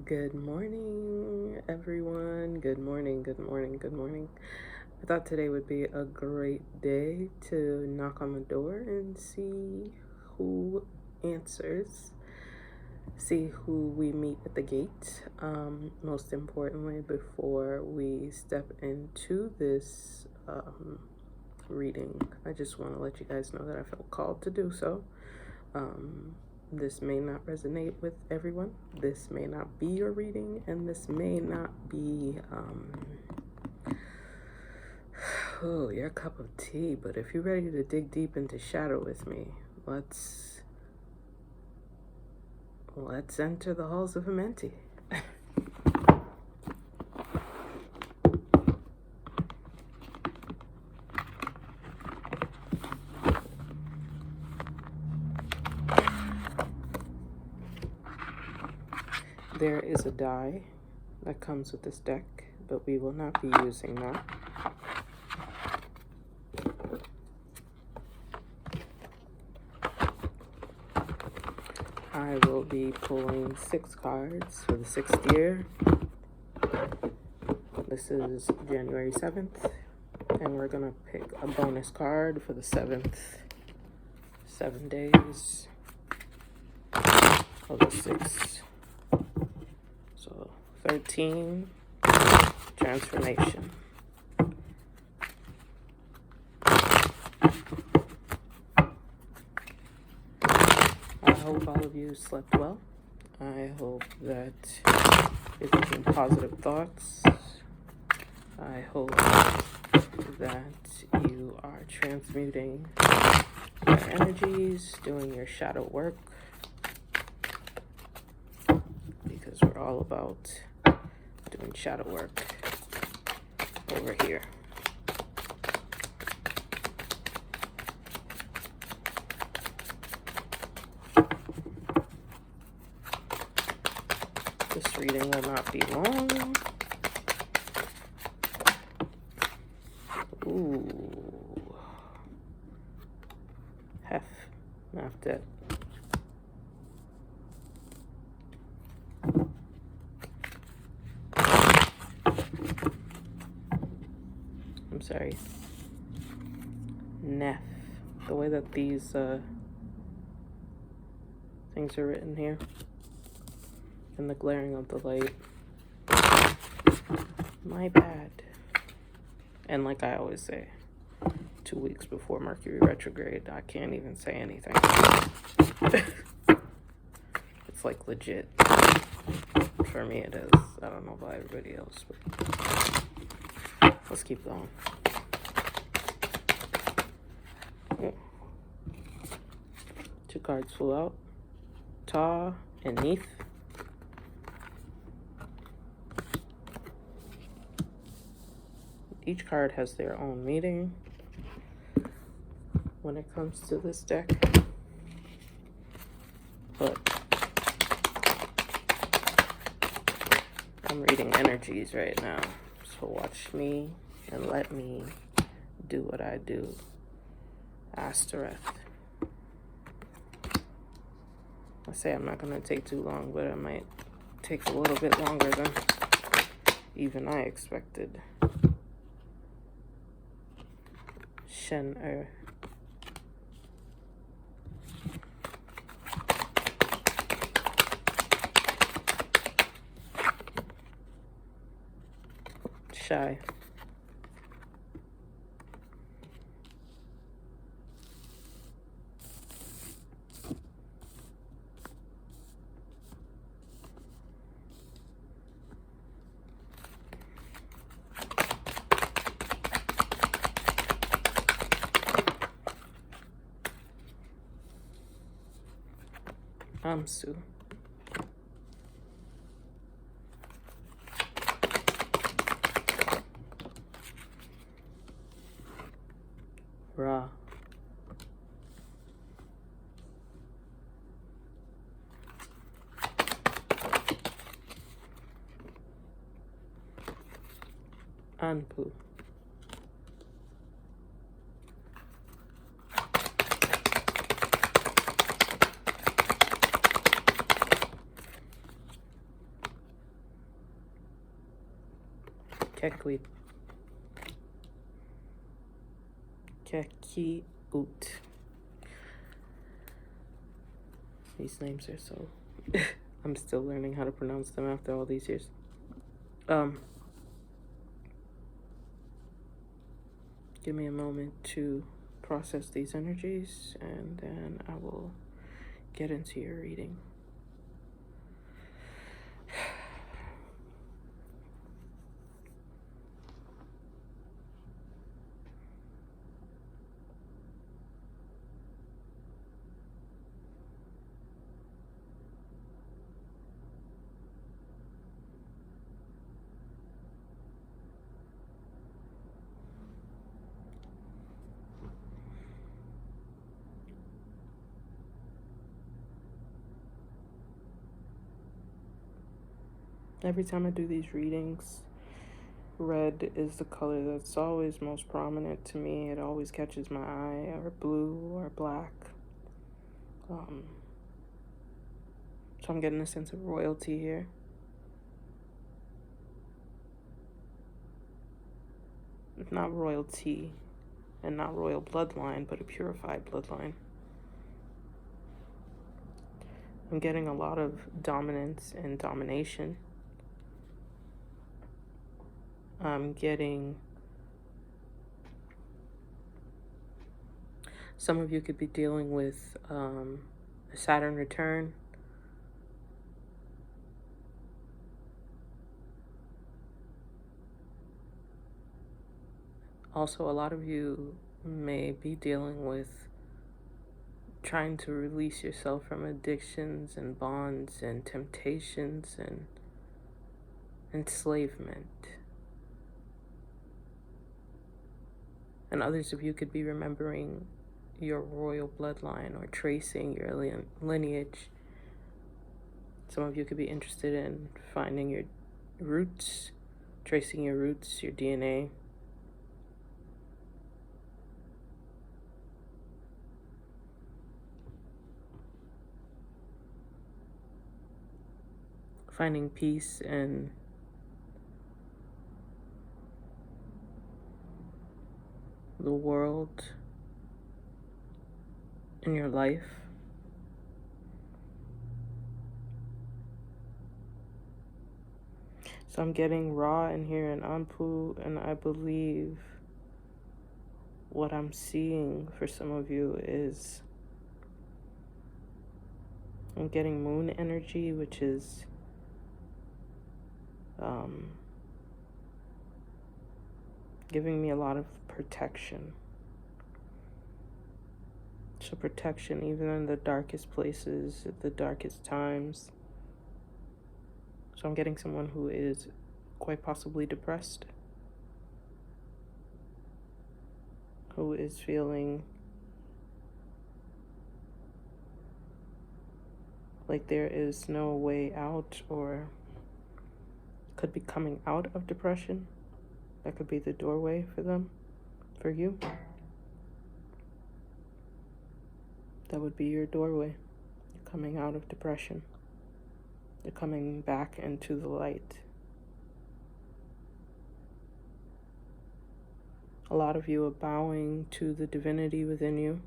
Good morning, everyone. Good morning, good morning, good morning. I thought today would be a great day to knock on the door and see who answers, see who we meet at the gate. Most importantly, before we step into this reading, I just want to let you guys know that I felt called to do so. This may not resonate with everyone. This may not be your reading, and this may not be your cup of tea. But if you're ready to dig deep into shadow with me, let's enter the halls of Amenti. There is a die that comes with this deck, but we will not be using that. I will be pulling 6 cards for the 6th year. This is January 7th, and we're going to pick a bonus card for the 7th 7 days of the 6th. So 13, transformation. I hope all of you slept well. I hope that you're thinking positive thoughts. I hope that you are transmuting your energies, doing your shadow work, because we're all about doing shadow work over here. This reading will not be long. Ooh. Half dead. I'm sorry. Neff. The way that these things are written here, and the glaring of the light. My bad. And like I always say, 2 weeks before Mercury retrograde, I can't even say anything. It's like legit. For me it is. I don't know about everybody else, but let's keep going. Oh. 2 cards flew out. Ta and Neath. Each card has their own meaning when it comes to this deck. But I'm reading energies right now. So watch me and let me do what I do. Astereth. I say I'm not going to take too long, but it might take a little bit longer than even I expected. Shen-er. Shy. Amsu. Ra. Anpu. Kekwi. Kekiut. These names are so... I'm still learning how to pronounce them after all these years. Give me a moment to process these energies, and then I will get into your reading. Every time I do these readings, red is the color that's always most prominent to me. It always catches my eye, or blue or black. So I'm getting a sense of royalty here. Not royalty and not royal bloodline, but a purified bloodline. I'm getting a lot of dominance and domination. I'm getting... Some of you could be dealing with a Saturn return. Also, a lot of you may be dealing with trying to release yourself from addictions and bonds and temptations and enslavement. And others of you could be remembering your royal bloodline or tracing your lineage. Some of you could be interested in finding your roots, tracing your roots, your DNA. Finding peace in the world, in your life. So I'm getting Ra in here and Anpu, and I believe what I'm seeing for some of you is I'm getting moon energy, which is giving me a lot of protection. So protection even in the darkest places, at the darkest times. So I'm getting someone who is quite possibly depressed, who is feeling like there is no way out, or could be coming out of depression. That could be the doorway for them, for you. That would be your doorway. You're coming out of depression. You're coming back into the light. A lot of you are bowing to the divinity within you.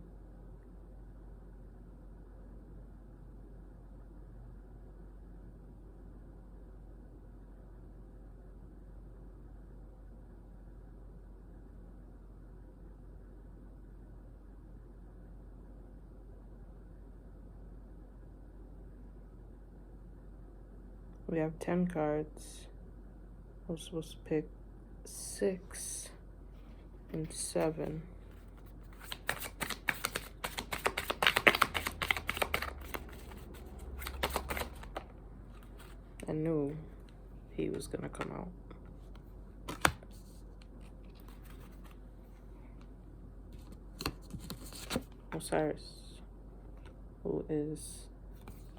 We have 10 cards. I was supposed to pick 6 and 7. I knew he was gonna come out. Osiris, who is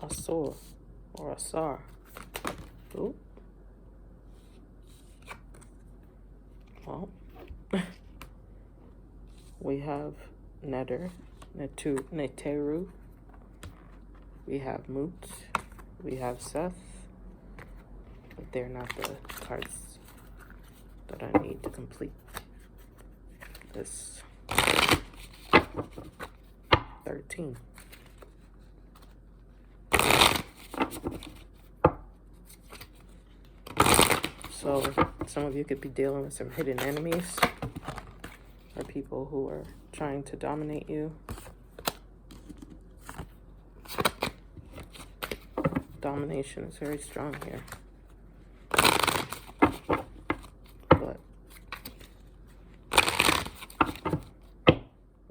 Asur or Asar. Oh. Well, we have Neteru, we have Mut, we have Seth, but they're not the cards that I need to complete this 13. So some of you could be dealing with some hidden enemies or people who are trying to dominate you. Domination is very strong here. But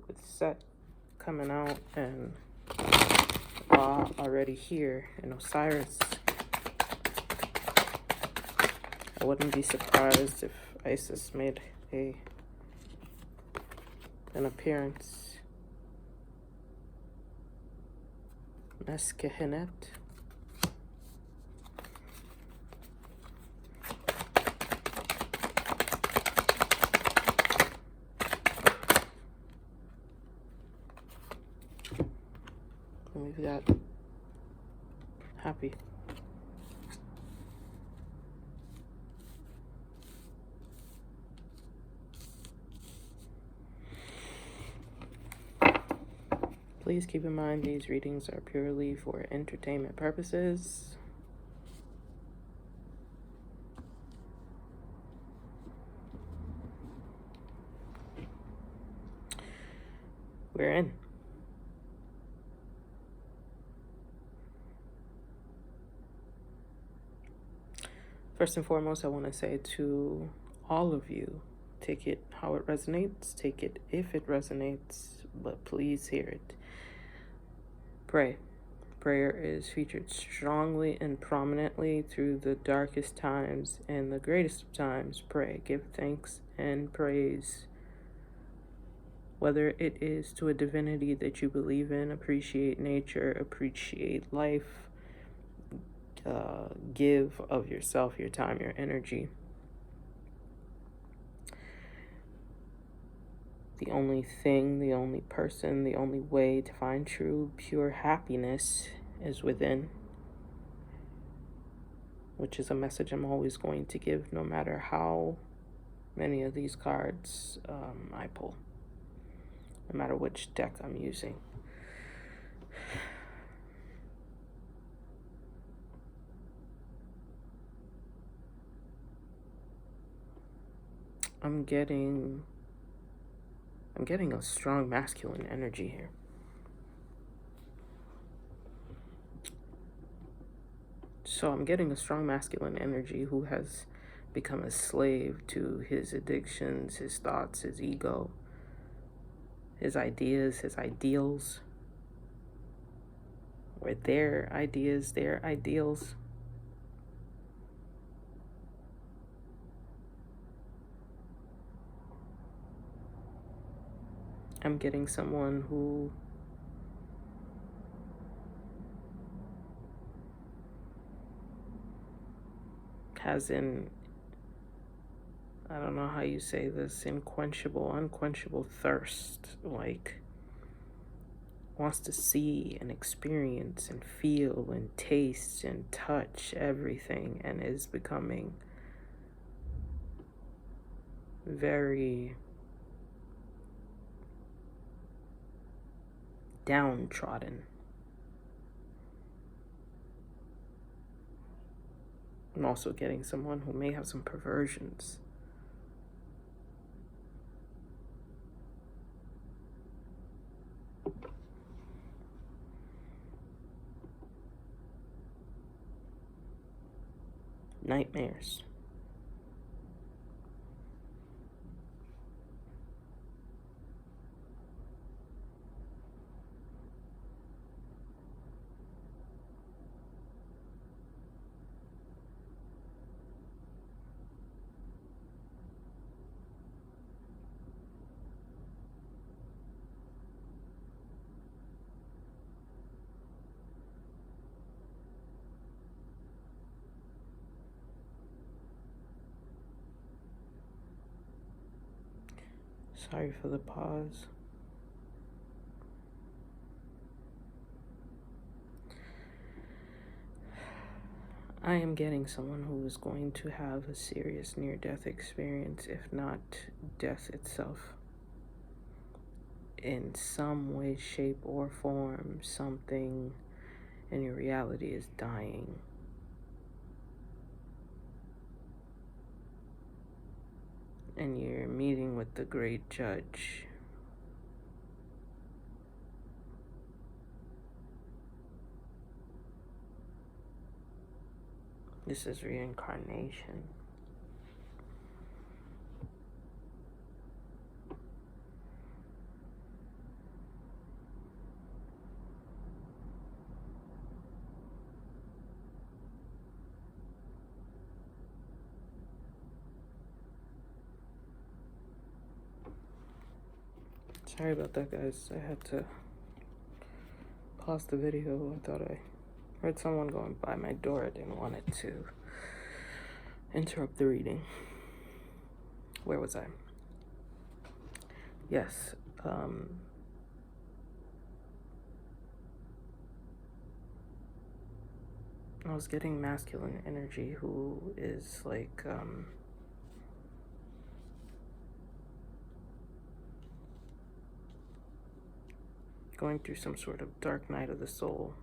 with Set coming out and Ra already here and Osiris, I wouldn't be surprised if Isis made an appearance. Meskehenet. And we've got Happy. Please keep in mind these readings are purely for entertainment purposes. We're in. First and foremost, I want to say to all of you, take it how it resonates, take it if it resonates, but please hear it. Pray. Prayer is featured strongly and prominently through the darkest times and the greatest of times. Pray. Give thanks and praise. Whether it is to a divinity that you believe in, appreciate nature, appreciate life, give of yourself, your time, your energy. The only thing, the only person, the only way to find true, pure happiness is within, which is a message I'm always going to give no matter how many of these cards I pull, no matter which deck I'm using. I'm getting a strong masculine energy here. So I'm getting a strong masculine energy who has become a slave to his addictions, his thoughts, his ego, his ideas, his ideals, or their ideas, their ideals. I'm getting someone who has I don't know how you say this, unquenchable thirst, like wants to see and experience and feel and taste and touch everything, and is becoming very downtrodden. I'm also getting someone who may have some perversions. Nightmares. Sorry for the pause. I am getting someone who is going to have a serious near-death experience, if not death itself. In some way, shape, or form, something in your reality is dying. And you're meeting with the great judge. This is reincarnation. Sorry about that, guys. I had to pause the video. I thought I heard someone going by my door. I didn't want it to interrupt the reading. Where was I? Yes. I was getting masculine energy who is like, going through some sort of dark night of the soul.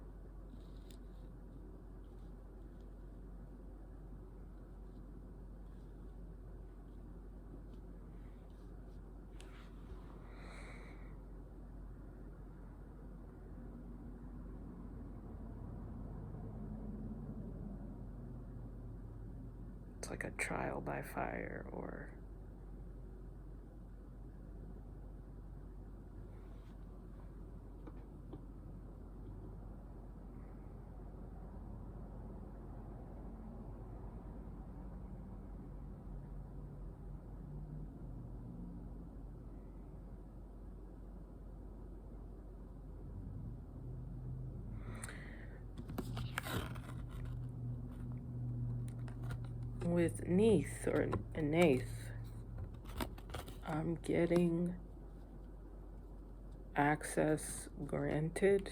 It's like a trial by fire, or with Neath or Nath, I'm getting access granted.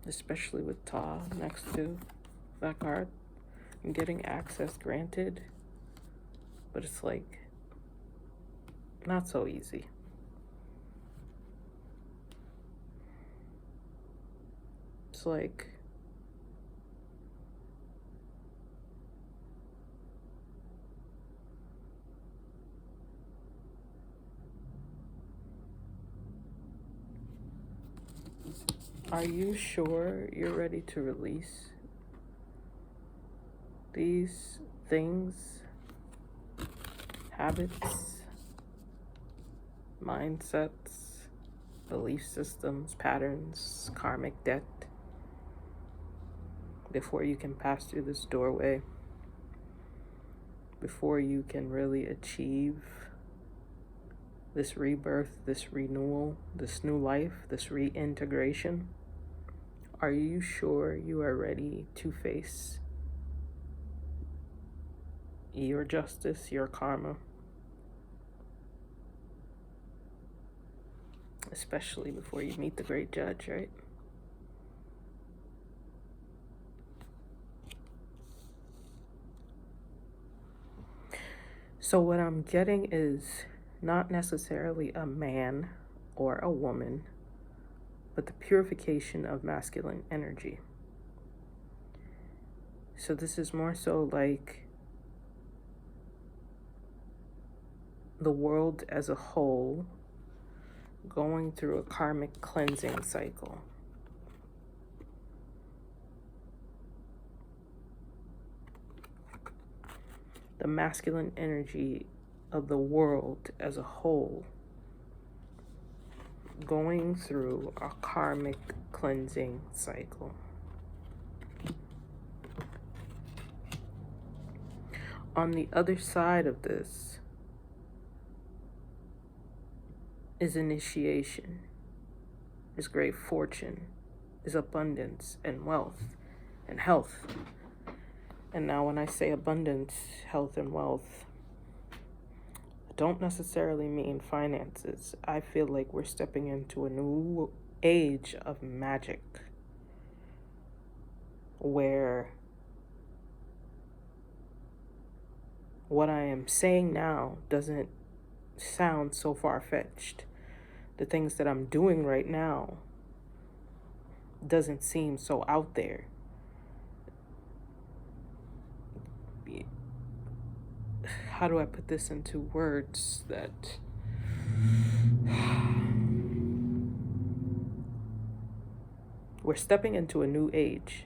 Especially with Ta next to that card. I'm getting access granted, but it's like not so easy. It's like are you sure you're ready to release these things, habits, mindsets, belief systems, patterns, karmic debt, before you can pass through this doorway, before you can really achieve this rebirth, this renewal, this new life, this reintegration? Are you sure you are ready to face your justice, your karma? Especially before you meet the great judge, right? So what I'm getting is not necessarily a man or a woman, but the purification of masculine energy. So this is more so like the world as a whole going through a karmic cleansing cycle. The masculine energy of the world as a whole going through a karmic cleansing cycle. On the other side of this is initiation, is great fortune, is abundance and wealth and health. And now when I say abundance, health, and wealth, I don't necessarily mean finances. I feel like we're stepping into a new age of magic, where what I am saying now doesn't sound so far-fetched. The things that I'm doing right now doesn't seem so out there. How do I put this into words that we're stepping into a new age?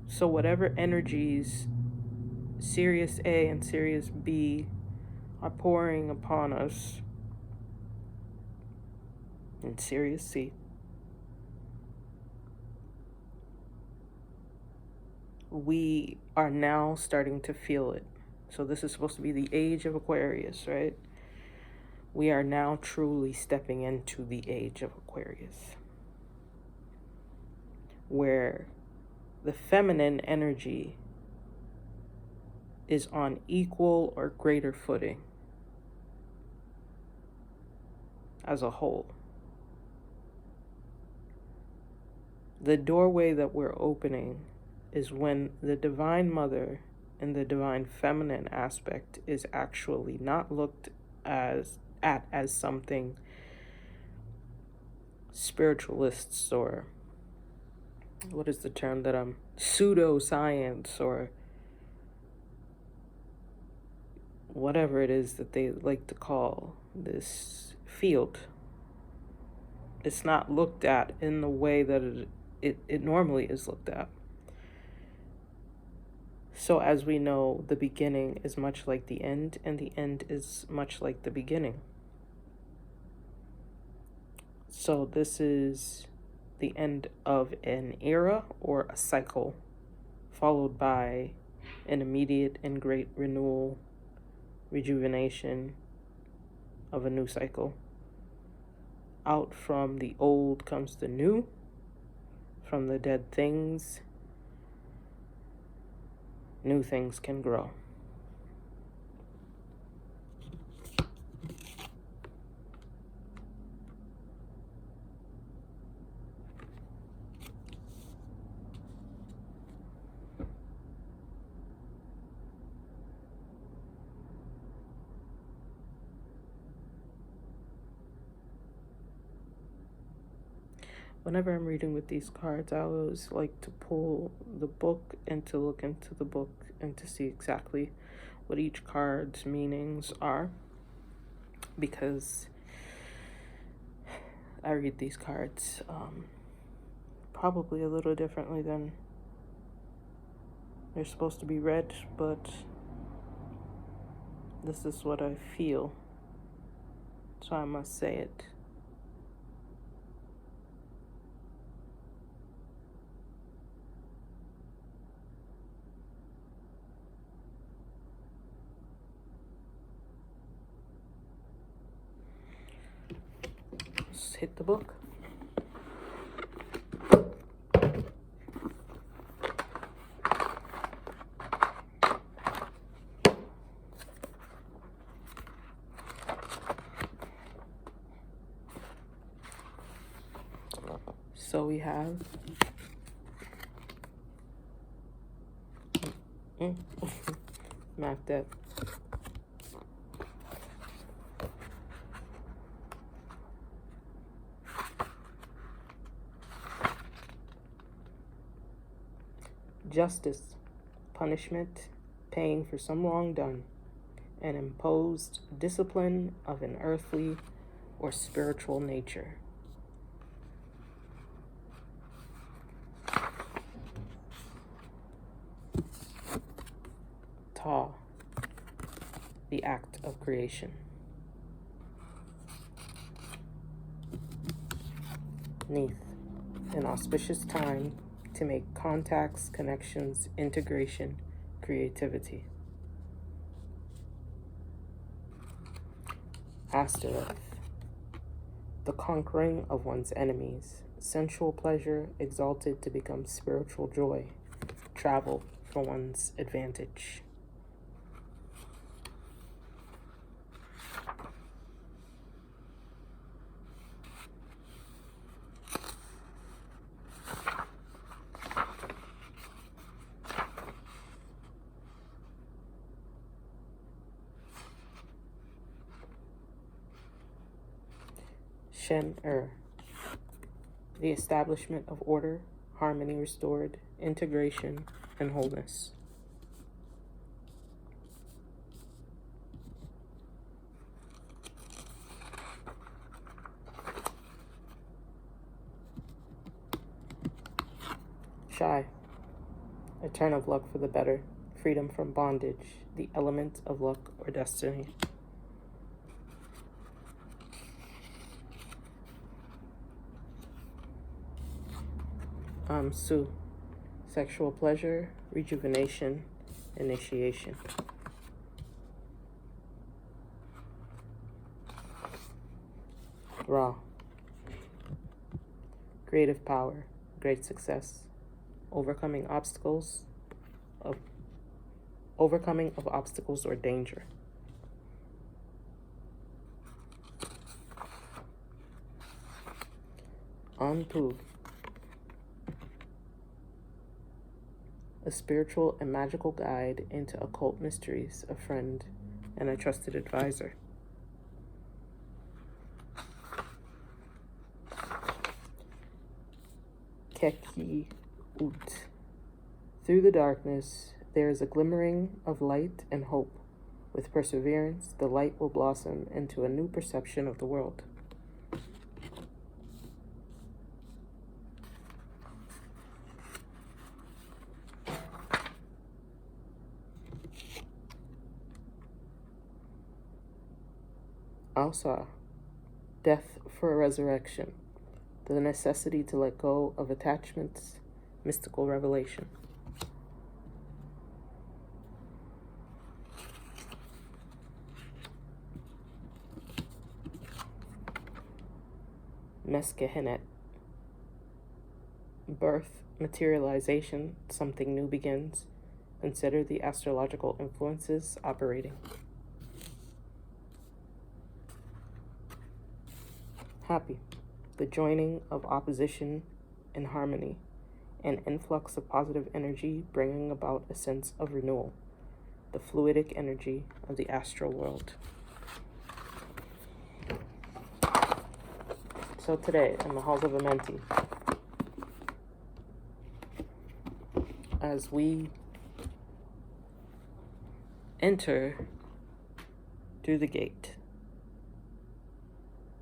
So whatever energies Sirius A and Sirius B are pouring upon us, and Sirius C, we are now starting to feel it. So this is supposed to be the age of Aquarius, right? We are now truly stepping into the age of Aquarius, where the feminine energy is on equal or greater footing as a whole. The doorway that we're opening is when the Divine Mother and the Divine Feminine aspect is actually not looked as something spiritualists, or what is the term that pseudoscience, or whatever it is that they like to call this field. It's not looked at in the way that it normally is looked at. So as we know, the beginning is much like the end, and the end is much like the beginning. So this is the end of an era or a cycle, followed by an immediate and great renewal, rejuvenation of a new cycle. Out from the old comes the new. From the dead things, new things can grow. Whenever I'm reading with these cards, I always like to pull the book and to look into the book and to see exactly what each card's meanings are, because I read these cards probably a little differently than they're supposed to be read, but this is what I feel, so I must say it. Let's hit the book. So we have map that. Justice, punishment, paying for some wrong done, and imposed discipline of an earthly or spiritual nature. Ta, the act of creation. Neath, an auspicious time to make contacts, connections, integration, creativity. Astereth, the conquering of one's enemies, sensual pleasure exalted to become spiritual joy, travel for one's advantage. the establishment of order, harmony restored, integration, and wholeness. Shy, a turn of luck for the better, freedom from bondage, the element of luck or destiny. Sue, sexual pleasure, rejuvenation, initiation. Raw, creative power, great success, overcoming of obstacles or danger. Anpu, a spiritual and magical guide into occult mysteries, a friend, and a trusted advisor. Keki Ut. Through the darkness, there is a glimmering of light and hope. With perseverance, the light will blossom into a new perception of the world. Alsa, death for a resurrection, the necessity to let go of attachments, mystical revelation. Meskehenet, birth, materialization, something new begins. Consider the astrological influences operating. Happy, the joining of opposition and harmony, an influx of positive energy bringing about a sense of renewal, the fluidic energy of the astral world. So today, in the halls of Amenti, as we enter through the gate,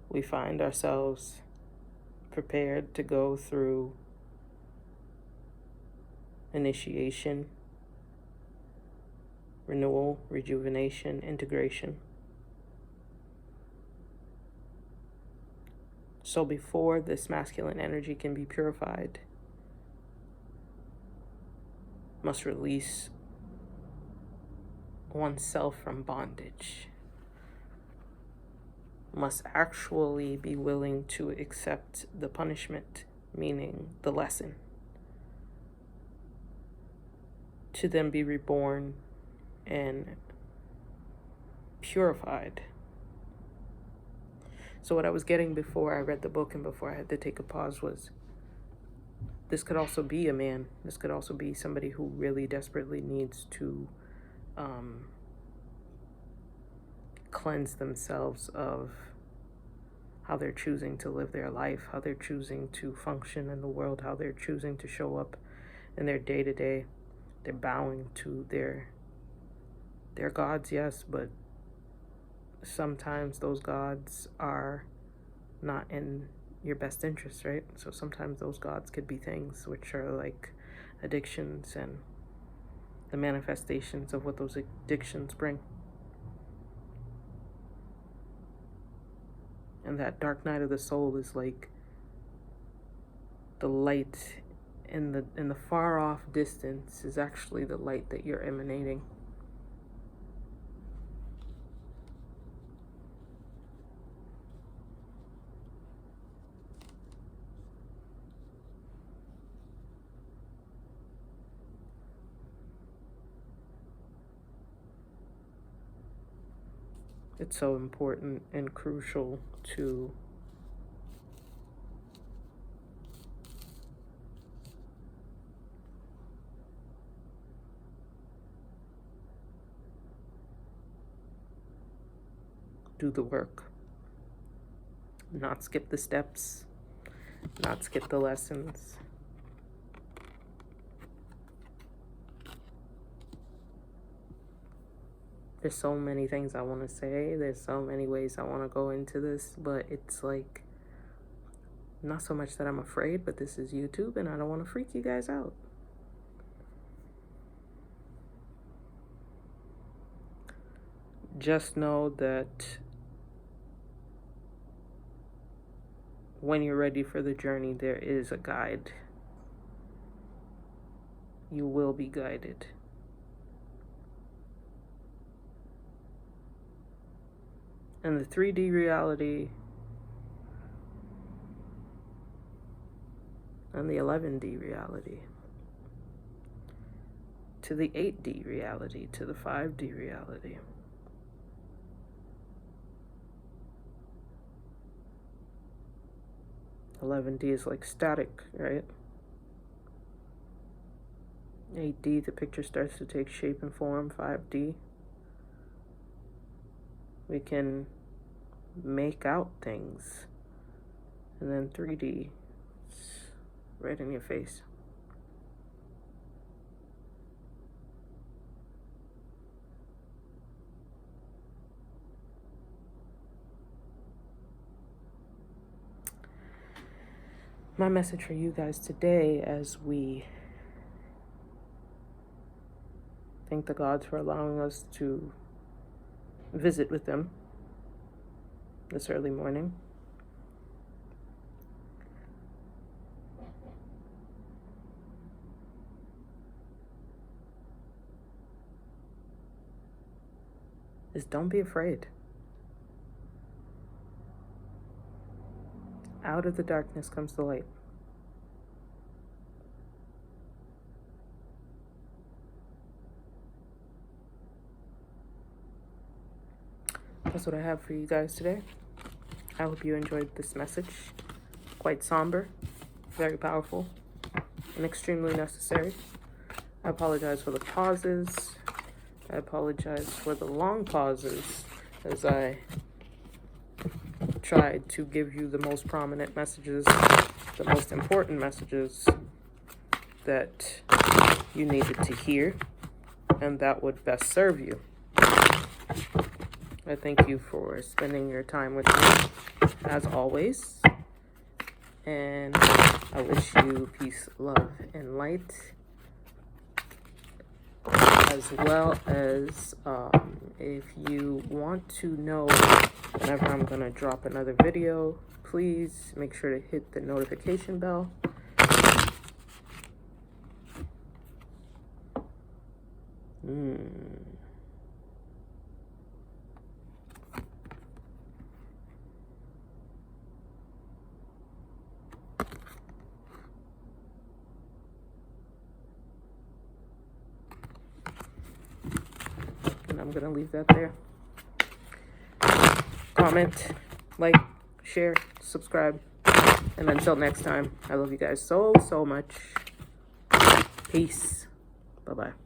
we find ourselves prepared to go through initiation, renewal, rejuvenation, integration. So before this masculine energy can be purified, must release oneself from bondage, must actually be willing to accept the punishment, meaning the lesson, to then be reborn and purified. So what I was getting before I read the book and before I had to take a pause was, this could also be a man. This could also be somebody who really desperately needs to cleanse themselves of how they're choosing to live their life, how they're choosing to function in the world, how they're choosing to show up in their day-to-day. They're bowing to their gods, yes, but sometimes those gods are not in your best interest, right? So sometimes those gods could be things which are like addictions and the manifestations of what those addictions bring. And that dark night of the soul is like the light in the far off distance is actually the light that you're emanating. It's so important and crucial to do the work. not skip the steps, not skip the lessons. There's so many things I want to say. There's so many ways I want to go into this, but it's like, not so much that I'm afraid, but this is YouTube and I don't want to freak you guys out. Just know that when you're ready for the journey, there is a guide. You will be guided. And the 3D reality and the 11D reality, to the 8D reality, to the 5D reality. $11D is like static, right? 8D, the picture starts to take shape and form. 5D, we can make out things. And then 3D, it's right in your face. My message for you guys today, as we thank the gods for allowing us to visit with them this early morning, is don't be afraid. Out of the darkness comes the light. That's what I have for you guys today. I hope you enjoyed this message. Quite somber, very powerful, and extremely necessary. I apologize for the pauses. I apologize for the long pauses as I tried to give you the most prominent messages, the most important messages that you needed to hear and that would best serve you. I thank you for spending your time with me, as always, and I wish you peace, love, and light, as well as if you want to know whenever I'm going to drop another video, please make sure to hit the notification bell. And I'm going to leave that there. Comment, like, share, subscribe. And until next time, I love you guys so, so much. Peace. Bye-bye.